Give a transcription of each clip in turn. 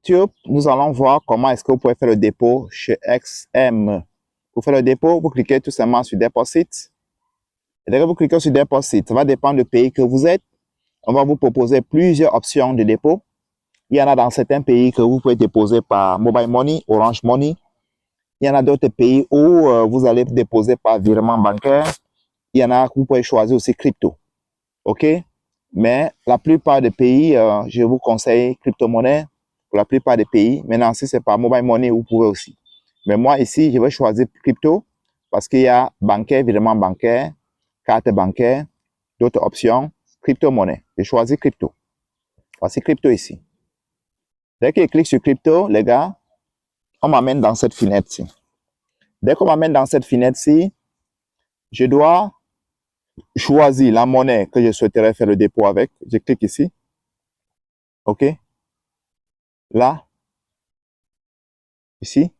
YouTube, nous allons voir comment est-ce que vous pouvez faire le dépôt chez XM. Pour faire le dépôt, vous cliquez tout simplement sur Deposit. Et dès que vous cliquez sur Deposit, ça va dépendre du pays que vous êtes. On va vous proposer plusieurs options de dépôt. Il y en a dans certains pays que vous pouvez déposer par Mobile Money, Orange Money. Il y en a d'autres pays où vous allez déposer par virement bancaire. Il y en a que vous pouvez choisir aussi crypto. OK? Mais la plupart des pays, je vous conseille crypto-monnaie pour la plupart des pays. Maintenant, si c'est par Mobile Money, vous pouvez aussi. Mais moi, ici, je vais choisir crypto parce qu'il y a bancaire, virement bancaire, carte bancaire, d'autres options, crypto-monnaie. Je choisis crypto. Voici crypto ici. Dès que je clique sur crypto, les gars, on m'amène dans cette fenêtre-ci. Dès qu'on m'amène dans cette fenêtre-ci, je dois choisir la monnaie que je souhaiterais faire le dépôt avec. Je clique ici. OK. Là. Ici.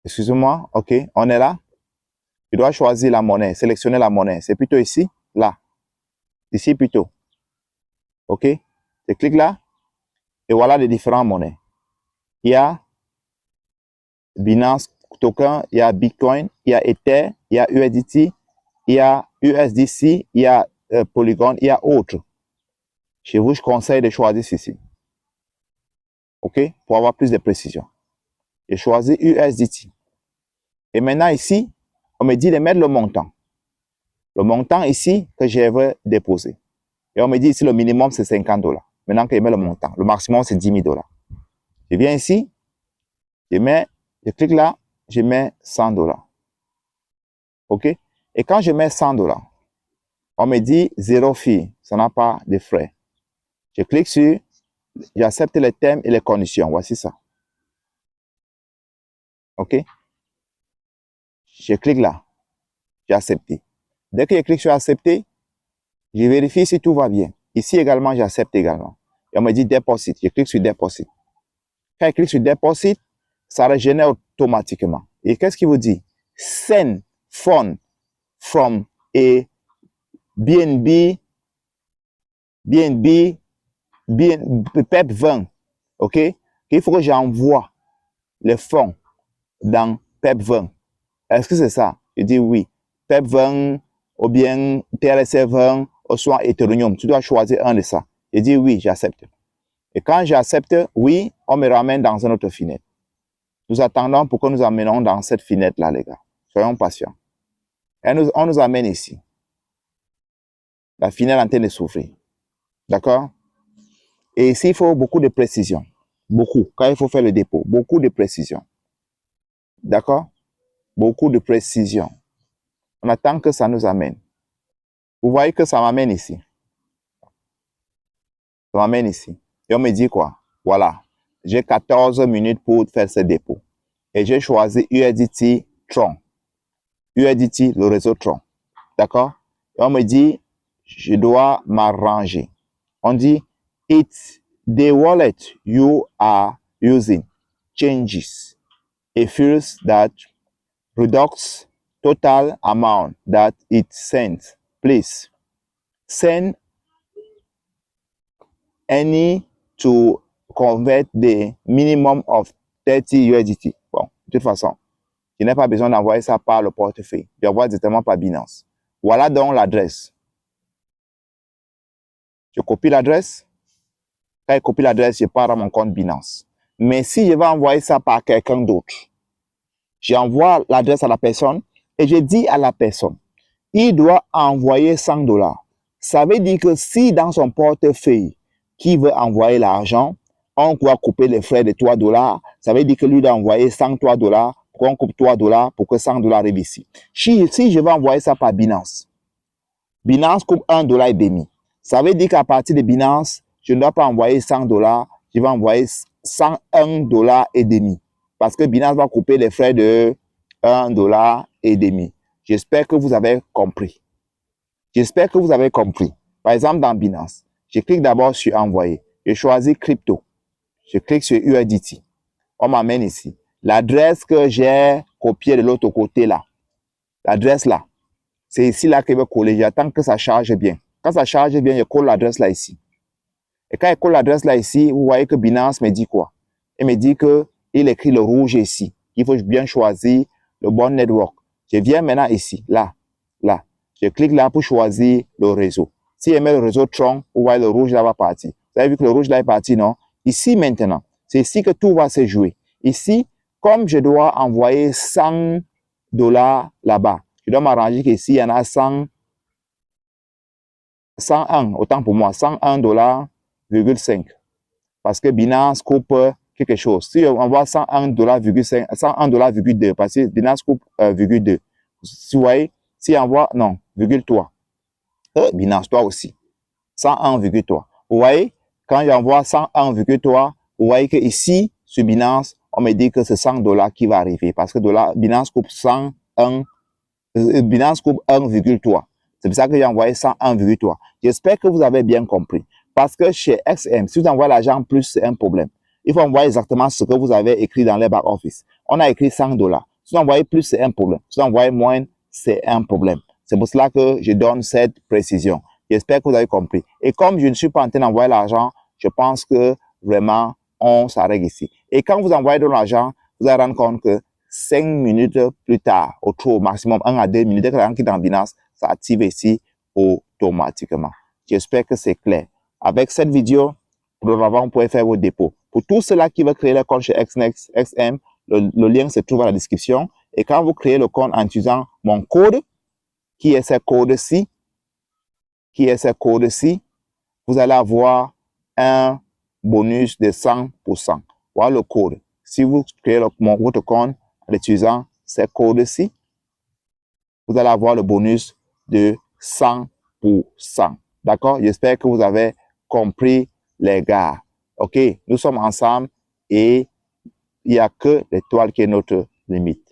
Excusez-moi. OK. On est là. Je dois choisir la monnaie, sélectionner la monnaie. C'est plutôt ici. Là. Ici plutôt. OK. Je clique là. Et voilà les différentes monnaies. Il y a Binance Token, il y a Bitcoin, il y a Ether, il y a USDT, il y a USDC, il y a Polygon, il y a autres. Chez vous, je conseille de choisir ceci. OK? Pour avoir plus de précision. J'ai choisi USDT. Et maintenant ici, on me dit de mettre le montant. Le montant ici que je veux déposer. Et on me dit ici le minimum c'est $50. Maintenant que je mets le montant. Le maximum c'est $10,000. Je viens ici, je clique là, je mets $100. OK? Et quand je mets $100, on me dit zéro fee, ça n'a pas de frais. Je clique sur, j'accepte les termes et les conditions. Voici ça. OK? Je clique là, j'ai accepté. Dès que je clique sur accepter, je vérifie si tout va bien. Ici également, j'accepte également. Et on me dit deposit. Je clique sur deposit. Quand je clique sur deposit, ça régénère automatiquement. Et qu'est-ce qu'il vous dit? Send funds from a BNB PEP 20. OK? Il faut que j'envoie les fonds dans PEP 20. Est-ce que c'est ça? Je dis oui. PEP 20 ou bien TRC 20 ou soit Ethereum. Tu dois choisir un de ça. Je dis oui, j'accepte. Et quand j'accepte, oui, on me ramène dans une autre fenêtre. Nous attendons pour que nous amenions dans cette fenêtre-là, les gars. Soyons patients. Et on nous amène ici. La fenêtre est en train de s'ouvrir. D'accord? Et ici, il faut beaucoup de précision. Beaucoup. Quand il faut faire le dépôt, beaucoup de précision. D'accord? Beaucoup de précision. On attend que ça nous amène. Vous voyez que ça m'amène ici. Ça m'amène ici. Et on me dit quoi? Voilà. J'ai 14 minutes pour faire ce dépôt. Et j'ai choisi USDT Tron. USDT, le réseau Tron. D'accord? Et on me dit, je dois m'arranger. On dit, it's the wallet you are using changes. It feels that reduces total amount that it sends. Please send any to convert the minimum of 30 USDT. Bon, de toute façon, je n'ai pas besoin d'envoyer ça par le portefeuille. J'envoie directement par Binance. Voilà donc l'adresse. Je copie l'adresse. Quand je copie l'adresse, je pars à mon compte Binance. Mais si je vais envoyer ça par quelqu'un d'autre, j'envoie l'adresse à la personne et je dis à la personne, il doit envoyer $100. Ça veut dire que si dans son portefeuille, qui veut envoyer l'argent, on doit couper les frais de $3, ça veut dire que lui doit envoyer $103, pour qu'on coupe $3 pour que $100 arrive ici. Si je vais envoyer ça par Binance, Binance coupe $1,50. Ça veut dire qu'à partir de Binance, je ne dois pas envoyer $100, je vais envoyer $101,50. Parce que Binance va couper les frais de $1,50. J'espère que vous avez compris. J'espère que vous avez compris. Par exemple, dans Binance, je clique d'abord sur envoyer. Je choisis crypto. Je clique sur USDT. On m'amène ici. L'adresse que j'ai copiée de l'autre côté là. L'adresse là. C'est ici là que je vais coller. J'attends que ça charge bien. Quand ça charge bien, je colle l'adresse là ici. Et quand il colle l'adresse là ici, vous voyez que Binance me dit quoi? Il me dit qu'il écrit le rouge ici. Il faut bien choisir le bon network. Je viens maintenant ici, là. Je clique là pour choisir le réseau. Si je mets le réseau Tron, vous voyez le rouge là va partir. Vous avez vu que le rouge là est parti, non? Ici maintenant, c'est ici que tout va se jouer. Ici, comme je dois envoyer $100 là-bas, je dois m'arranger qu'ici, il y en a 101, autant pour moi, $101,5. Parce que Binance coupe quelque chose. Si on voit $101,5, $101,2, parce que Binance coupe ,2. Si vous voyez, si on voit, non, ,3. Binance, toi aussi. 101,3. Vous voyez, quand j'envoie 101,3, vous voyez que ici, sur Binance, on me dit que c'est $100 qui va arriver. Parce que Binance coupe 1,3. C'est pour ça que j'ai envoyé 101,3. J'espère que vous avez bien compris. Parce que chez XM, si vous envoyez l'argent plus, c'est un problème. Il faut envoyer exactement ce que vous avez écrit dans les back-office. On a écrit $100. Si vous envoyez plus, c'est un problème. Si vous envoyez moins, c'est un problème. C'est pour cela que je donne cette précision. J'espère que vous avez compris. Et comme je ne suis pas en train d'envoyer l'argent, je pense que vraiment, on s'arrête ici. Et quand vous envoyez de l'argent, vous allez rendre compte que 5 minutes plus tard, au maximum 1 à 2 minutes, dès que l'argent qui est dans Binance, ça active ici automatiquement. J'espère que c'est clair. Avec cette vidéo, vous pouvez faire vos dépôts. Pour tous ceux-là qui veulent créer leur compte chez XM, le lien se trouve dans la description. Et quand vous créez le compte en utilisant mon code, qui est ce code-ci, vous allez avoir un bonus de 100%. Voilà le code. Si vous créez votre compte en utilisant ce code-ci, vous allez avoir le bonus de 100%. D'accord? J'espère que vous avez compris, les gars. OK? Nous sommes ensemble et il n'y a que l'étoile qui est notre limite.